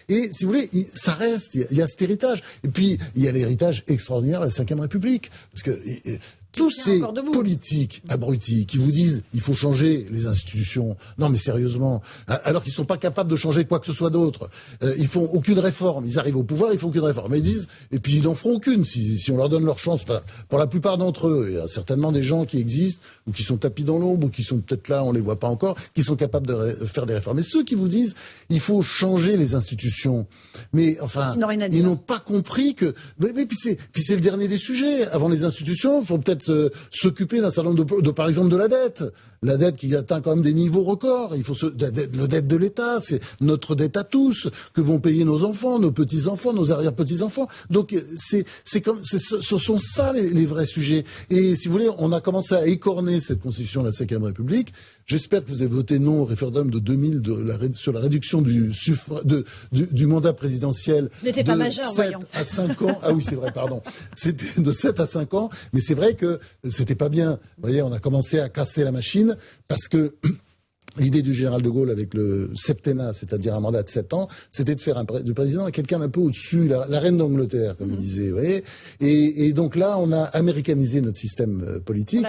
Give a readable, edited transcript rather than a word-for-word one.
Et si vous voulez, ça reste, il y a cet héritage. Et puis, il y a l'héritage extraordinaire de la Ve République. Parce que tous ces politiques abrutis qui vous disent il faut changer les institutions, non mais sérieusement, alors qu'ils sont pas capables de changer quoi que ce soit d'autre, ils font aucune réforme, ils arrivent au pouvoir, ils font aucune réforme, ils disent, et puis ils n'en feront aucune si on leur donne leur chance. Enfin, pour la plupart d'entre eux, il y a certainement des gens qui existent ou qui sont tapis dans l'ombre ou qui sont peut-être là, on les voit pas encore, qui sont capables de faire des réformes. Mais ceux qui vous disent il faut changer les institutions, mais enfin ils n'ont pas compris que puis c'est le dernier des sujets. Avant les institutions, il faut peut-être s'occuper d'un certain nombre de par exemple de la dette qui atteint quand même des niveaux records. Il faut la dette de l'État, c'est notre dette à tous que vont payer nos enfants, nos petits-enfants, nos arrière-petits-enfants. Donc ce sont ça les vrais sujets. Et si vous voulez, on a commencé à écorner cette constitution de la Ve République. J'espère que vous avez voté non au référendum de 2000 sur la réduction du mandat présidentiel de 7 à 5 ans. Ah oui, c'est vrai, pardon. C'était de 7 à 5 ans, mais c'est vrai que c'était pas bien. Vous voyez, on a commencé à casser la machine parce que l'idée du général de Gaulle avec le septennat, c'est-à-dire un mandat de 7 ans, c'était de faire du président quelqu'un un peu au-dessus, la reine d'Angleterre, comme il disait. Vous voyez. Et donc là, on a américanisé notre système politique.